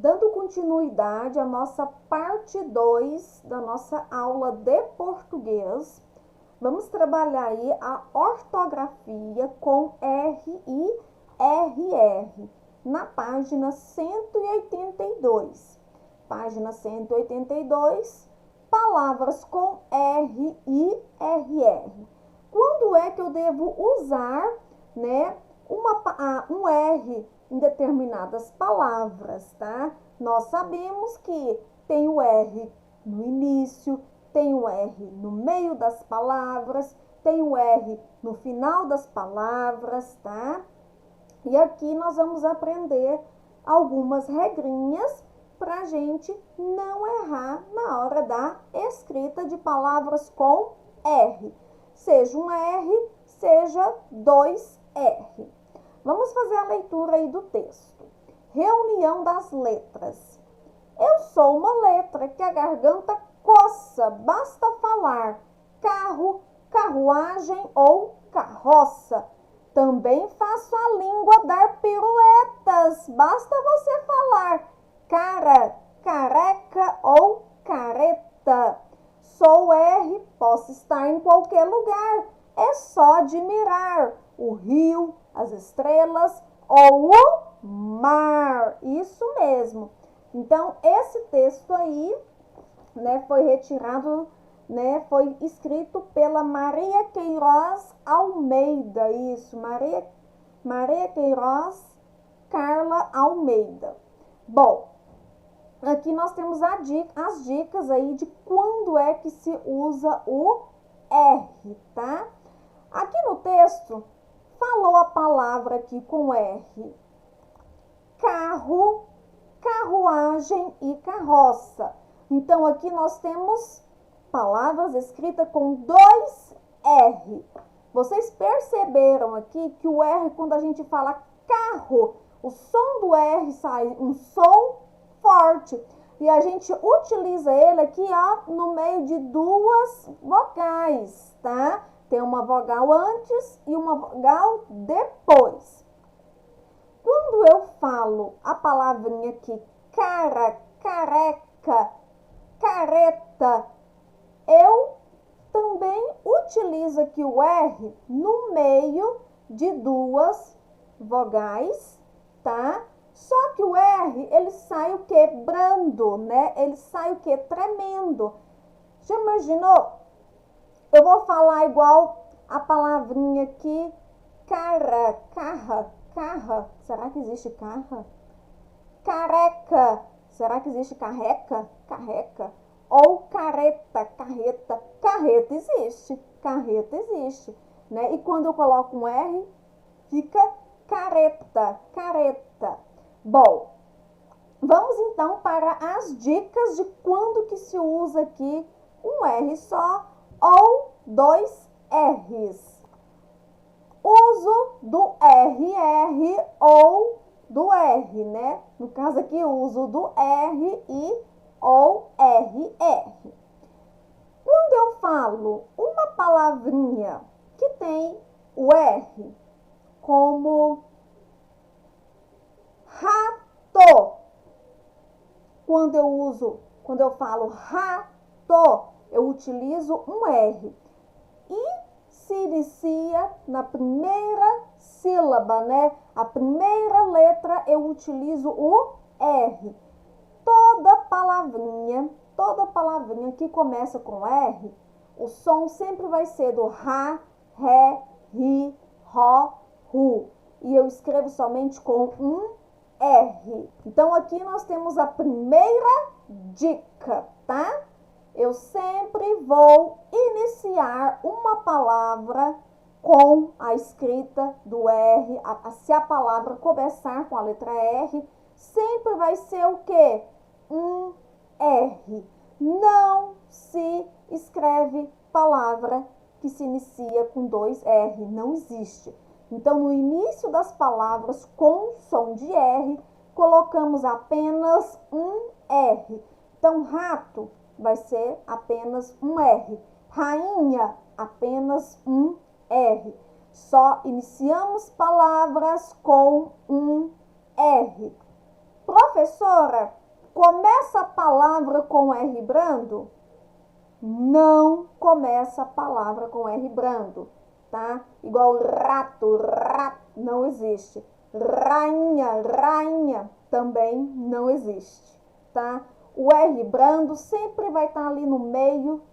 Dando continuidade à nossa parte 2 da nossa aula de português, vamos trabalhar aí a ortografia com R e RR na página 182. Página 182, palavras com R e RR. Quando é que eu devo usar, né, um R em determinadas palavras, tá? Nós sabemos que tem o R no início, tem o R no meio das palavras, tem o R no final das palavras, tá? E aqui nós vamos aprender algumas regrinhas para a gente não errar na hora da escrita de palavras com R. Seja um R, seja dois R. Vamos fazer a leitura aí do texto. Reunião das letras. Eu sou uma letra que a garganta coça, basta falar carro, carruagem ou carroça. Também faço a língua dar piruetas, basta você falar cara, careca ou careta. Sou R, posso estar em qualquer lugar, é só admirar o rio, as estrelas ou o mar. Isso mesmo. Então, esse texto aí, né, foi retirado, né, foi escrito pela Maria Queiroz Almeida. Isso, Maria Queiroz Carla Almeida. Bom, aqui nós temos as dicas aí de quando é que se usa o R, tá? Aqui no texto, falou a palavra aqui com R. Carro, carruagem e carroça. Então, aqui nós temos palavras escritas com dois R. Vocês perceberam aqui que o R, quando a gente fala carro, o som do R sai um som forte. E a gente utiliza ele aqui, ó, no meio de duas vogais, tá? Tem uma vogal antes e uma vogal depois. Quando eu falo a palavrinha aqui, cara, careca, careta, eu também utilizo aqui o R no meio de duas vogais, tá? Só que o R, ele sai o que? Brando, né? Ele sai o que? Tremendo. Já imaginou? Eu vou falar igual a palavrinha aqui, cara, carra. Será que existe carra? Careca. Será que existe carreca? Carreca. Ou carreta. Carreta existe, né? E quando eu coloco um R, fica careta. Bom, vamos então para as dicas de quando que se usa aqui um R só ou dois R's. Uso do RR ou do R, né? No caso aqui, uso do R e ou RR. Quando eu falo uma palavrinha que tem o R, como rato, quando eu falo rato, eu utilizo um R. E se inicia na primeira sílaba, né? A primeira letra eu utilizo o R. Toda palavrinha que começa com R, o som sempre vai ser do ra, ré, ri, ró, ru. E eu escrevo somente com um R. Então, aqui nós temos a primeira dica, tá? Eu sempre vou iniciar uma palavra com a escrita do R. Se a palavra começar com a letra R, sempre vai ser o quê? Um R. Não se escreve palavra que se inicia com dois R. Não existe. Então, no início das palavras com som de R, colocamos apenas um R. Então, rato vai ser apenas um R. Rainha, apenas um R. Só iniciamos palavras com um R. Professora, começa a palavra com R brando? Não começa a palavra com R brando, tá? Igual rato, rato, não existe. Rainha, rainha, também não existe, tá? O R brando sempre vai estar ali no meio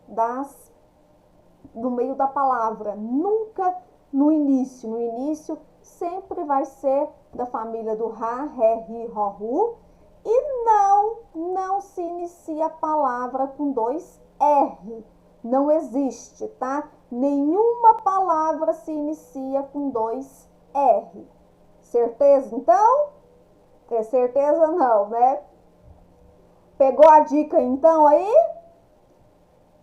da palavra, nunca no início. No início sempre vai ser da família do Ra, Ré, Ri, Ró, Ru. E não se inicia a palavra com 2 R. Não existe, tá? Nenhuma palavra se inicia com 2 R. Certeza, então? É certeza não, né? Pegou a dica então aí?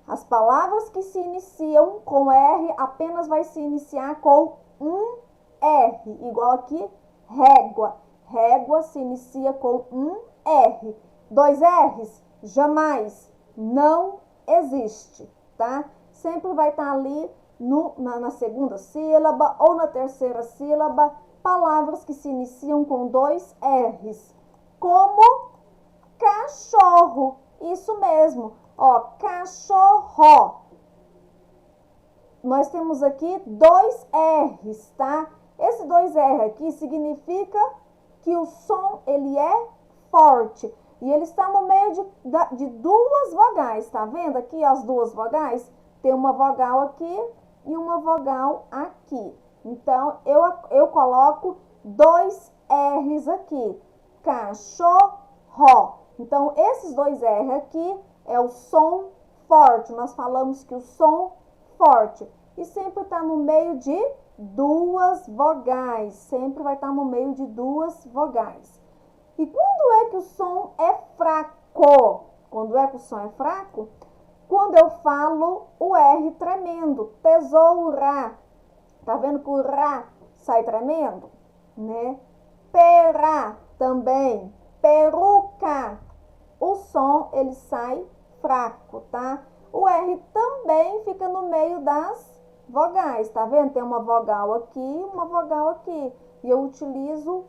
As palavras que se iniciam com R apenas vai se iniciar com um R. Igual aqui, régua. Régua se inicia com um R. 2 R's? Jamais. Não existe, tá? Sempre vai estar ali na segunda sílaba ou na terceira sílaba, palavras que se iniciam com 2 R's. Como cachorro. Isso mesmo. Ó, cachorro. Nós temos aqui 2 R's, tá? Esse 2 R aqui significa que o som, ele é forte. E ele está no meio de 2 vogais, tá vendo? Aqui as 2 vogais, tem uma vogal aqui e uma vogal aqui. Então, eu coloco 2 R's aqui. Cachorro. Então, esses 2 R aqui é o som forte. Nós falamos que o som forte. E sempre está no meio de 2 vogais. Sempre vai estar no meio de 2 vogais. E quando é que o som é fraco? Quando é que o som é fraco? Quando eu falo o R tremendo. Tesoura. Tá vendo que o Rá sai tremendo? Né? Pera também. Peruca. O som, ele sai fraco, tá? O R também fica no meio das vogais, tá vendo? Tem uma vogal aqui, uma vogal aqui. E eu utilizo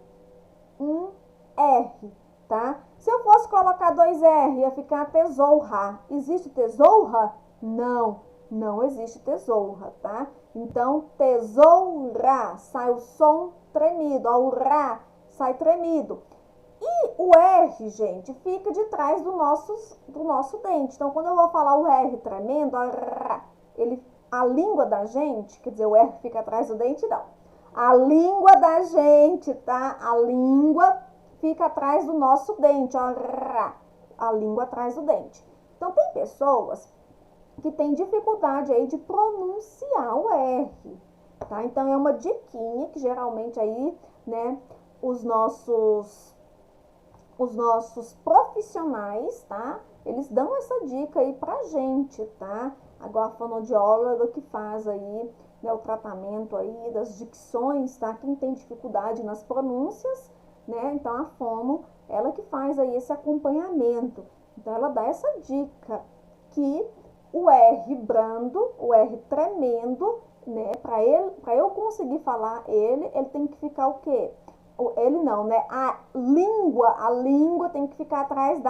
um R, tá? Se eu fosse colocar 2 R, ia ficar tesoura. Existe tesoura? Não, não existe tesoura, tá? Então, tesoura, sai o som tremido. Ó, o Rá sai tremido. E o R, gente, fica de trás do nosso dente. Então, quando eu vou falar o R tremendo, a língua da gente, quer dizer, o R fica atrás do dente, não. A língua da gente, tá? A língua fica atrás do nosso dente, ó. A língua atrás do dente. Então, tem pessoas que têm dificuldade aí de pronunciar o R, tá? Então, é uma diquinha que geralmente aí, né, os nossos profissionais, tá? Eles dão essa dica aí pra gente, tá? Agora a fonoaudióloga que faz aí, né, o tratamento aí das dicções, tá? Quem tem dificuldade nas pronúncias, né? Então a fono, ela que faz aí esse acompanhamento. Então ela dá essa dica que o R brando, o R tremendo, né? Para eu conseguir falar ele tem que ficar o quê? Ele não, né? A língua tem que ficar atrás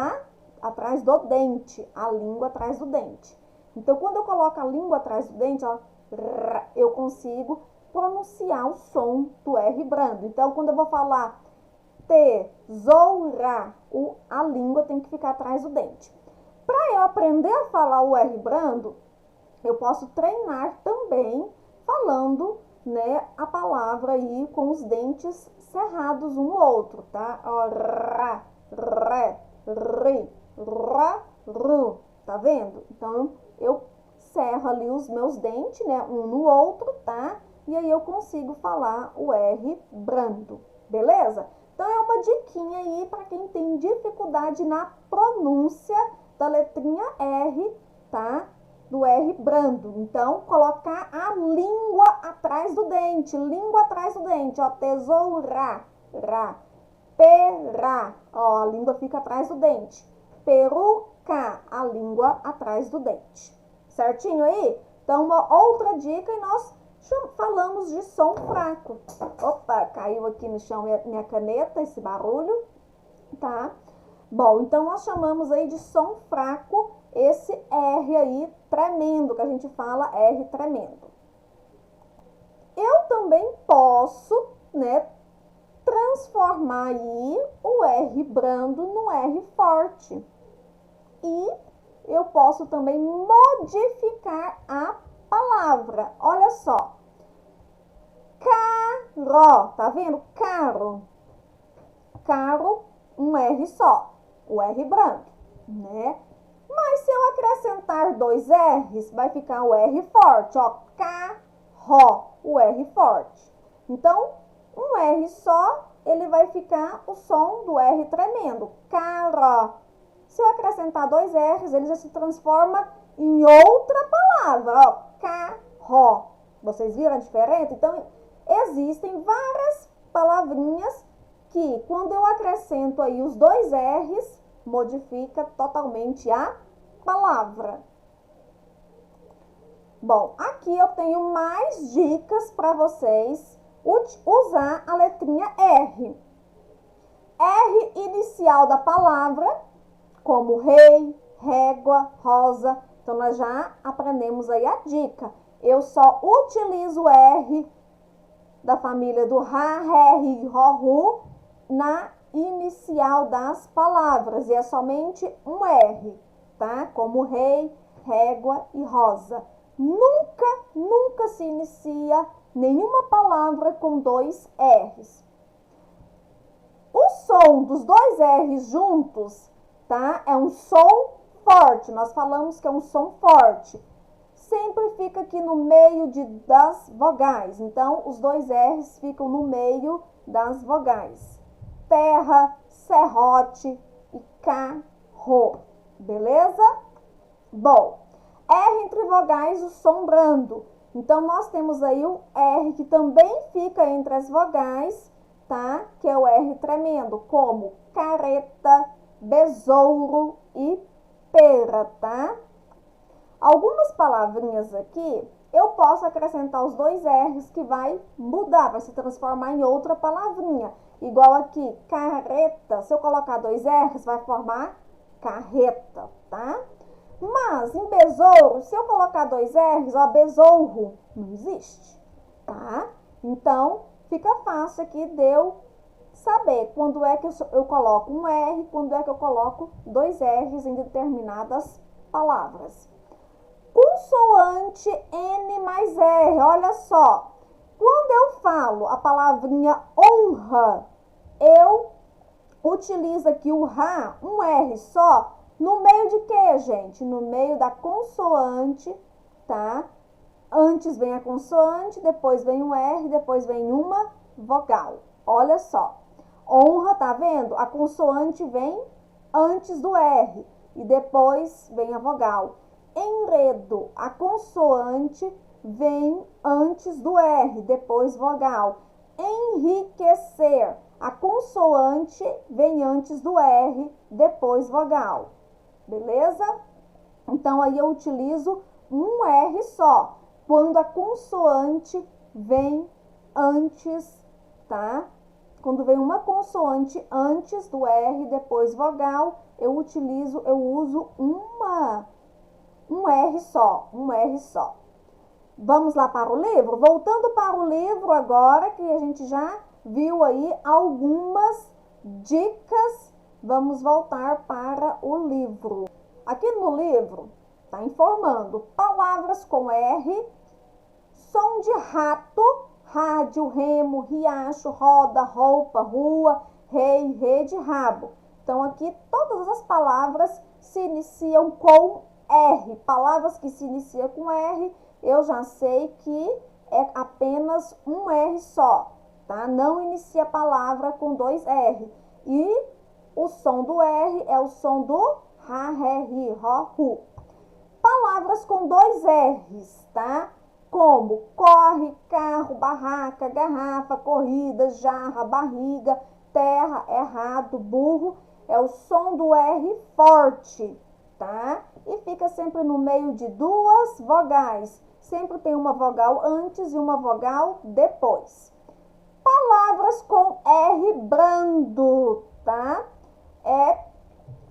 do dente. A língua atrás do dente. Então, quando eu coloco a língua atrás do dente, ó, eu consigo pronunciar o som do R brando. Então, quando eu vou falar tesoura, a língua tem que ficar atrás do dente. Para eu aprender a falar o R brando, eu posso treinar também falando, né, a palavra aí com os dentes cerrados um no outro, tá? Ó, rá, ré, ri, rá, ru, tá vendo? Então, eu cerro ali os meus dentes, né, um no outro, tá? E aí eu consigo falar o R brando, beleza? Então, é uma diquinha aí para quem tem dificuldade na pronúncia da letrinha R, tá? Do R brando. Então, colocar a língua atrás do dente. Língua atrás do dente, ó. Tesoura, rá. Pera, ó, a língua fica atrás do dente. Peruca, a língua atrás do dente. Certinho aí? Então, uma outra dica e nós falamos de som fraco. Opa, caiu aqui no chão minha caneta, esse barulho. tá? Bom, então nós chamamos aí de som fraco esse R aí tremendo, que a gente fala R tremendo. Eu também posso, né, transformar aí o R brando no R forte. E eu posso também modificar a palavra. Olha só. Caro, tá vendo? Caro. Caro, um R só, o R brando, né? Mas se eu acrescentar dois R's, vai ficar o R forte, ó. Carro, o R forte. Então, um R só, ele vai ficar o som do R tremendo. Carro. Se eu acrescentar dois R's, ele já se transforma em outra palavra, ó. Carro. Vocês viram a diferença? Então, existem várias palavrinhas que, quando eu acrescento aí os dois R's, modifica totalmente a palavra. Bom, aqui eu tenho mais dicas para vocês usar a letrinha R. R inicial da palavra, como rei, régua, rosa. Então, nós já aprendemos aí a dica. Eu só utilizo R da família do Rá, Ré, Ri, Ró, Ru na inicial das palavras. E é somente um R, tá? Como rei, régua e rosa. Nunca se inicia nenhuma palavra com dois R's. O som dos dois R's juntos, tá? É um som forte. Nós falamos que é um som forte. Sempre fica aqui no meio das vogais. Então, os dois R's ficam no meio das vogais. Terra, serrote e carro. Beleza? Bom, R entre vogais, o som brando. Então, nós temos aí o R que também fica entre as vogais, tá? Que é o R tremendo, como careta, besouro e pera, tá? Algumas palavrinhas aqui, eu posso acrescentar os dois R's que vai mudar, vai se transformar em outra palavrinha. Igual aqui, carreta, se eu colocar dois R's, vai formar carreta, tá? Mas em besouro, se eu colocar dois R's, ó, besouro, não existe, tá? Então, fica fácil aqui de eu saber quando é que eu coloco um R, quando é que eu coloco dois R's em determinadas palavras. Consoante N mais R, olha só. Quando eu falo a palavrinha honra, eu utilizo aqui o Rá, um R só, no meio de quê, gente? No meio da consoante, tá? Antes vem a consoante, depois vem um R, depois vem uma vogal. Olha só. Honra, tá vendo? A consoante vem antes do R e depois vem a vogal. Enredo, a consoante vem antes do R, depois vogal. Enriquecer, a consoante vem antes do R, depois vogal. Beleza? Então, aí eu utilizo um R só, quando a consoante vem antes, tá? Quando vem uma consoante antes do R, depois vogal, eu uso um R só, um R só. Vamos lá para o livro? Voltando para o livro agora, que a gente já viu aí algumas dicas, vamos voltar para o livro. Aqui no livro, tá informando palavras com R, som de rato, rádio, remo, riacho, roda, roupa, rua, rei, rede, rabo. Então, aqui todas as palavras se iniciam com R. Palavras que se iniciam com R, eu já sei que é apenas um R só, tá? Não inicia a palavra com dois R. E o som do R é o som do Rá, Ré, Ri, Ró, Ru. Palavras com dois R's, tá? Como corre, carro, barraca, garrafa, corrida, jarra, barriga, terra, errado, burro. É o som do R forte, tá? E fica sempre no meio de duas vogais. Sempre tem uma vogal antes e uma vogal depois. Palavras com R brando, tá? é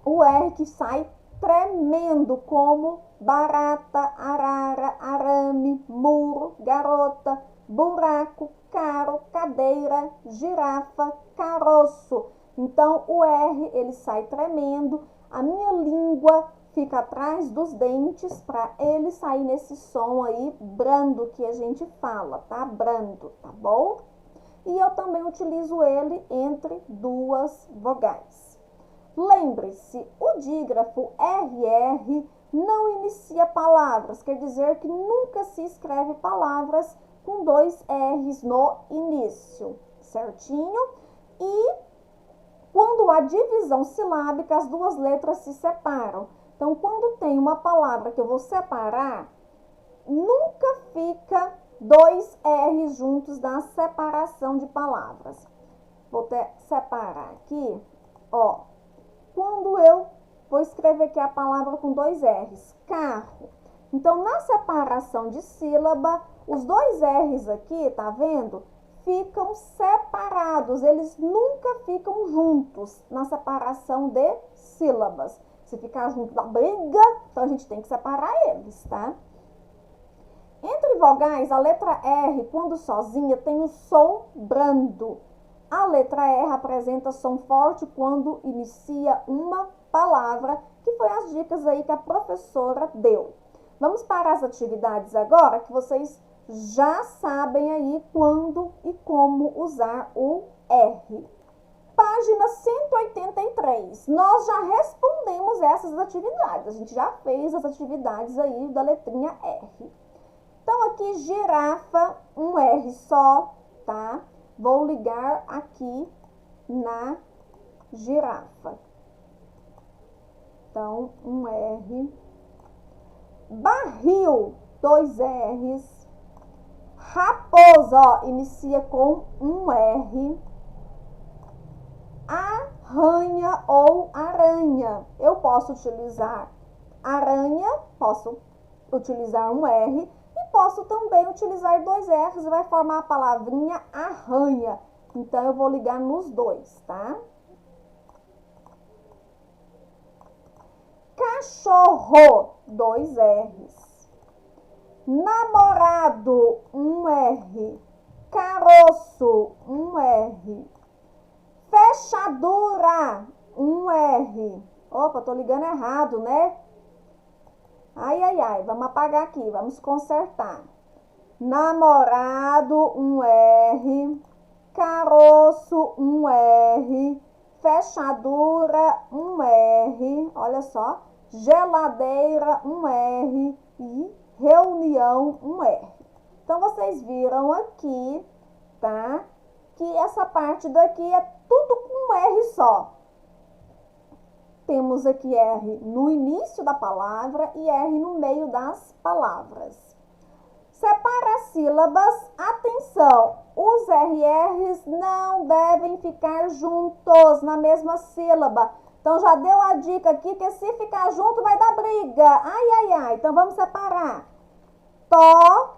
o R que sai tremendo, como barata, arara, arame, muro, garota, buraco, caro, cadeira, girafa, caroço. Então, o R, ele sai tremendo. A minha língua fica atrás dos dentes para ele sair nesse som aí brando que a gente fala, tá? Brando, tá bom? E eu também utilizo ele entre duas vogais. Lembre-se, o dígrafo RR não inicia palavras, quer dizer que nunca se escreve palavras com dois R's no início, certinho? E quando há divisão silábica, as duas letras se separam. Então, quando tem uma palavra que eu vou separar, nunca fica dois R's juntos na separação de palavras. Vou separar aqui, ó. Quando eu vou escrever aqui a palavra com dois R's, carro. Então, na separação de sílaba, os dois R's aqui, tá vendo? Ficam separados, eles nunca ficam juntos na separação de sílabas. Se ficar junto da briga, então a gente tem que separar eles, tá? Entre vogais, a letra R, quando sozinha, tem o som brando. A letra R apresenta som forte quando inicia uma palavra, que foi as dicas aí que a professora deu. Vamos para as atividades agora, que vocês já sabem aí quando e como usar o R. Página 183. Nós já respondemos essas atividades. A gente já fez as atividades aí da letrinha R. Então, aqui, girafa, um R só, tá? Vou ligar aqui na girafa. Então, um R. Barril, dois R's. Raposa, ó, inicia com um R. Arranha ou aranha. Eu posso utilizar aranha, posso utilizar um R. E posso também utilizar dois R's e vai formar a palavrinha arranha. Então, eu vou ligar nos dois, tá? Cachorro, dois R's. Namorado, um R. Caroço, um R. Fechadura, um R. Opa, tô ligando errado, né? Ai, ai, ai, vamos apagar aqui, vamos consertar. Namorado, um R. Caroço, um R. Fechadura, um R. Olha só. Geladeira, um R. E reunião, um R. Então, vocês viram aqui, tá? Que essa parte daqui é tudo com um R só. Temos aqui R no início da palavra e R no meio das palavras. Separa as sílabas. Atenção, os RRs não devem ficar juntos na mesma sílaba. Então, já deu a dica aqui que se ficar junto vai dar briga. Ai, ai, ai. Então, vamos separar. Torrada.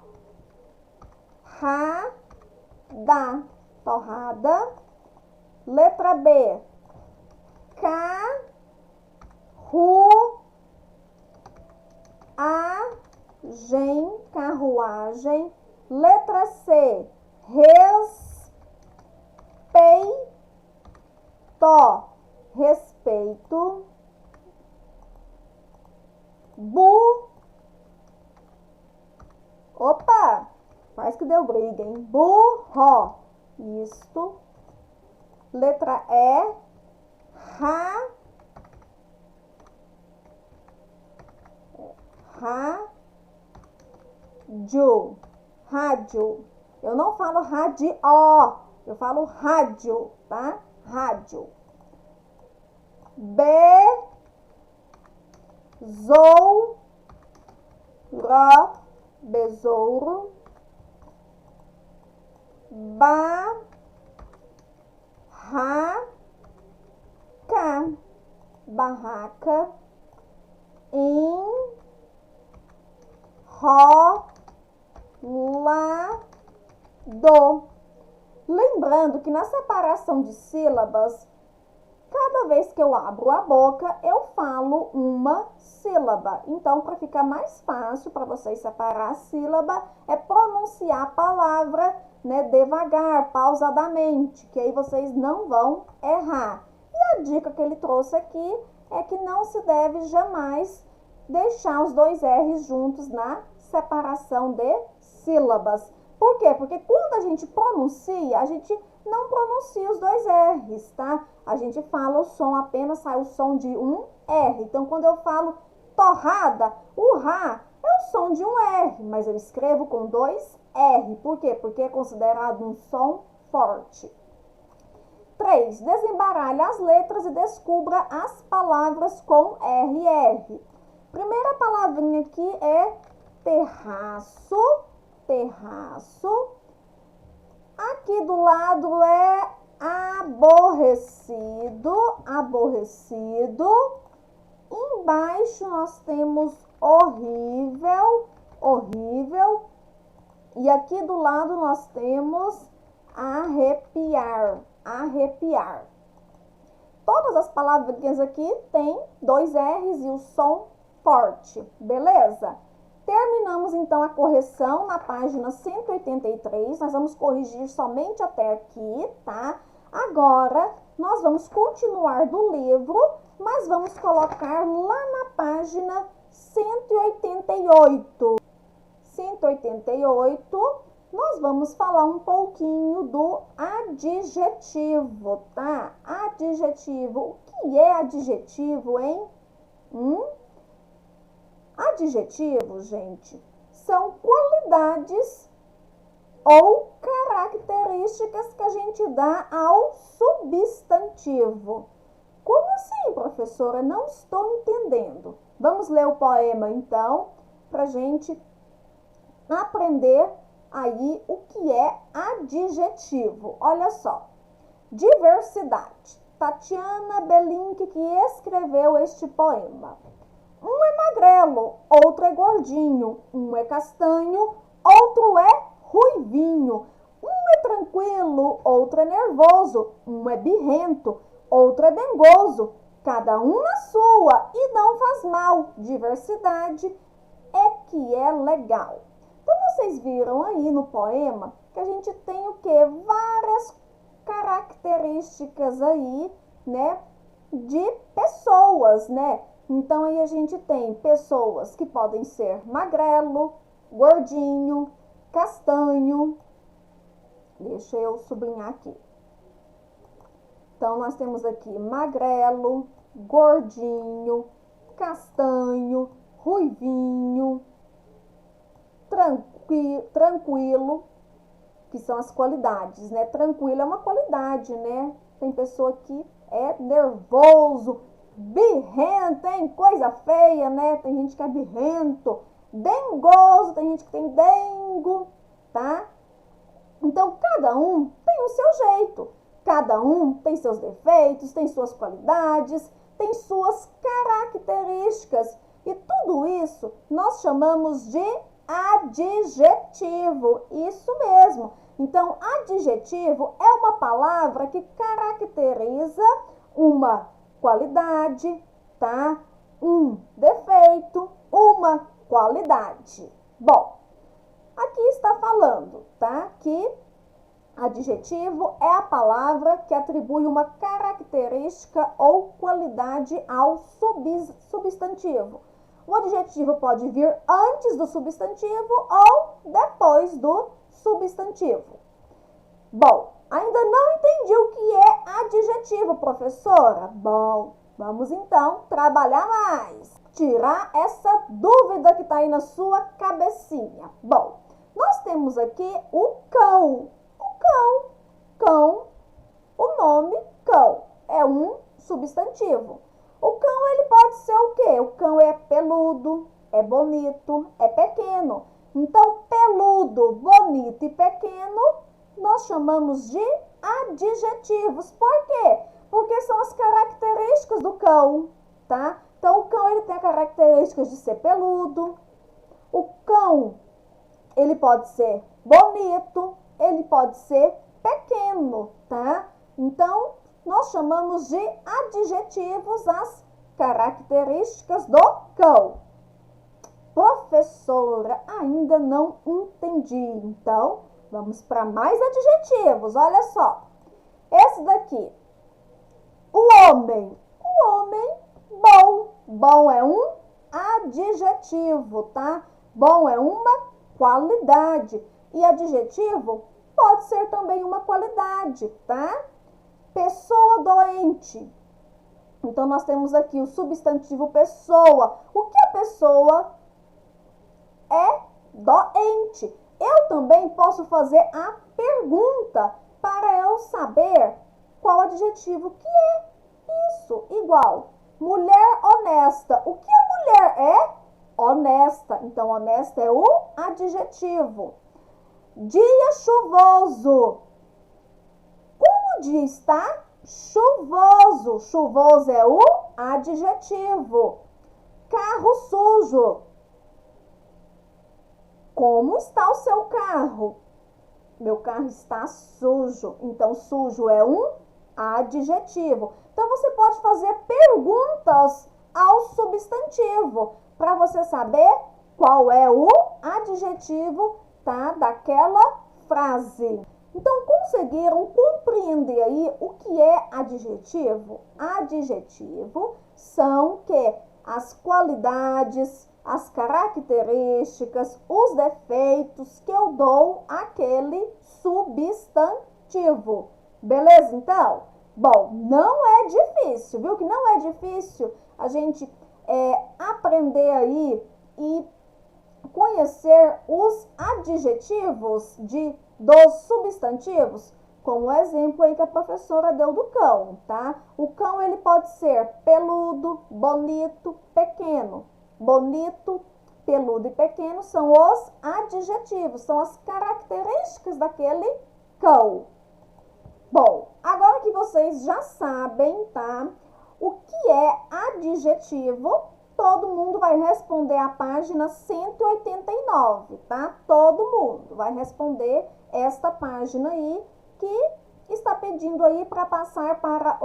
Torrada. Letra B. Carruagem. Letra C. Respeito. Opa! Parece que deu briga, hein? Burro. Isto. Letra E. Rádio. Eu não falo rádio, eu falo rádio, tá? Rádio. Besouro. Barraca. Enrolado. Lembrando que na separação de sílabas, cada vez que eu abro a boca, eu falo uma sílaba. Então, para ficar mais fácil para vocês separar a sílaba, é pronunciar a palavra, né, devagar, pausadamente, que aí vocês não vão errar. E a dica que ele trouxe aqui é que não se deve jamais deixar os dois R's juntos na separação de sílabas. Por quê? Porque quando a gente pronuncia, a gente não pronuncia os dois R's, tá? A gente fala o som, apenas sai o som de um R. Então, quando eu falo torrada, o Rá é o som de um R, mas eu escrevo com dois R. Por quê? Porque é considerado um som forte. 3. Desembaralhe as letras e descubra as palavras com RR. Primeira palavrinha aqui é terraço, terraço. Aqui do lado é aborrecido, aborrecido. Embaixo nós temos horrível, horrível. E aqui do lado nós temos arrepiar, arrepiar. Todas as palavrinhas aqui têm dois R's e o som forte, beleza? Terminamos então a correção na página 183, nós vamos corrigir somente até aqui, tá? Agora, nós vamos continuar do livro, mas vamos colocar lá na página 188. 188, nós vamos falar um pouquinho do adjetivo, tá? Adjetivo, o que é adjetivo, hein? Adjetivos, gente, são qualidades ou características que a gente dá ao substantivo. Como assim, professora? Não estou entendendo. Vamos ler o poema, então, para a gente aprender aí o que é adjetivo. Olha só. Diversidade. Tatiana Belink que escreveu este poema. Um é magrelo, outro é gordinho, um é castanho, outro é ruivinho. Um é tranquilo, outro é nervoso, um é birrento, outro é dengoso. Cada um na sua e não faz mal. Diversidade é que é legal. Então, vocês viram aí no poema que a gente tem o quê? Várias características aí, né, de pessoas, né? Então, aí a gente tem pessoas que podem ser magrelo, gordinho, castanho. Deixa eu sublinhar aqui. Então, nós temos aqui magrelo, gordinho, castanho, ruivinho, tranquilo, que são as qualidades, né? Tranquilo é uma qualidade, né? Tem pessoa que é nervoso, birrento, hein? Coisa feia, né? Tem gente que é birrento. Dengoso, tem gente que tem dengo, tá? Então, cada um tem o seu jeito. Cada um tem seus defeitos, tem suas qualidades, tem suas características. E tudo isso nós chamamos de adjetivo. Isso mesmo. Então, adjetivo é uma palavra que caracteriza uma qualidade, tá? Um defeito, uma qualidade. Bom, aqui está falando, tá? Que adjetivo é a palavra que atribui uma característica ou qualidade ao substantivo. O adjetivo pode vir antes do substantivo ou depois do substantivo. Bom, ainda não entendi o que é adjetivo, professora? Bom, vamos então trabalhar mais. Tirar essa dúvida que está aí na sua cabecinha. Bom, nós temos aqui o cão. Cão, o nome cão é um substantivo. O cão, ele pode ser o quê? O cão é peludo, é bonito, é pequeno. Então, peludo, bonito e pequeno, nós chamamos de adjetivos. Por quê? Porque são as características do cão, tá? Então, o cão, ele tem características de ser peludo. O cão, ele pode ser bonito, ele pode ser pequeno, tá? Então, nós chamamos de adjetivos as características do cão. Professora, ainda não entendi. Então, vamos para mais adjetivos. Olha só. Esse daqui. O homem. O homem, bom. Bom é um adjetivo, tá? Bom é uma qualidade. E adjetivo pode ser também uma qualidade, tá? Pessoa doente. Então, nós temos aqui o substantivo pessoa. O que a pessoa é doente? Eu também posso fazer a pergunta para eu saber qual adjetivo que é isso. Igual, mulher honesta. O que a mulher é? Honesta. Então, honesta é o adjetivo. Dia chuvoso. Como o dia está? Chuvoso. Chuvoso é o adjetivo. Carro sujo. Como está o seu carro? Meu carro está sujo. Então, sujo é um adjetivo. Então, você pode fazer perguntas ao substantivo para você saber qual é o adjetivo, tá, daquela frase. Então, conseguiram compreender aí o que é adjetivo? Adjetivo são que as qualidades, as características, os defeitos que eu dou àquele substantivo. Beleza, então? Bom, não é difícil, viu? Que não é difícil a gente aprender aí e conhecer os adjetivos dos substantivos, como o exemplo aí que a professora deu do cão, tá? O cão, ele pode ser peludo, bonito, pequeno. Bonito, peludo e pequeno são os adjetivos, são as características daquele cão. Bom, agora que vocês já sabem, tá? O que é adjetivo, todo mundo vai responder a página 189, tá? Todo mundo vai responder esta página aí que está pedindo aí para passar para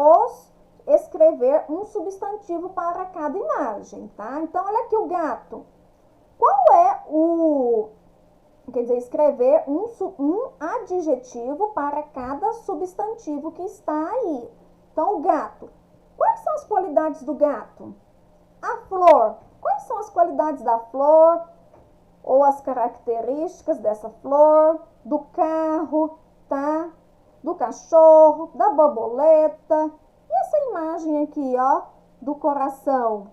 escrever um substantivo para cada imagem, tá? Então, olha aqui o gato. Qual é quer dizer, escrever um adjetivo para cada substantivo que está aí. Então, o gato. Quais são as qualidades do gato? A flor. Quais são as qualidades da flor? Ou as características dessa flor? Do carro, tá? Do cachorro, da borboleta. E essa imagem aqui, ó, do coração.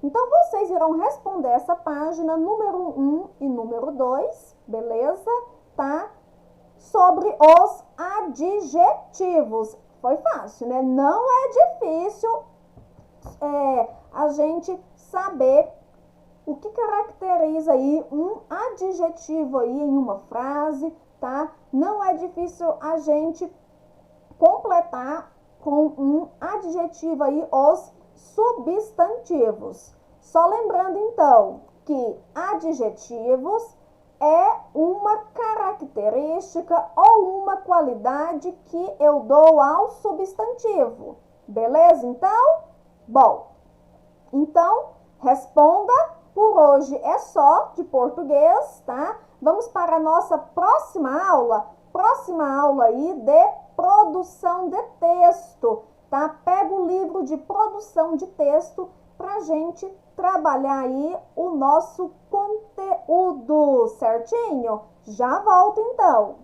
Então, vocês irão responder essa página número 1 e número 2, beleza? Tá? Sobre os adjetivos. Foi fácil, né? Não é difícil a gente saber o que caracteriza aí um adjetivo aí em uma frase, tá? Não é difícil a gente completar com um adjetivo aí os substantivos. Só lembrando, então, que adjetivos é uma característica ou uma qualidade que eu dou ao substantivo. Beleza, então? Bom, então, responda. Por hoje é só de português, tá? Vamos para a nossa próxima aula aí de produção de texto, tá? Pega o livro de produção de texto pra gente trabalhar aí o nosso conteúdo, certinho? Já volto então.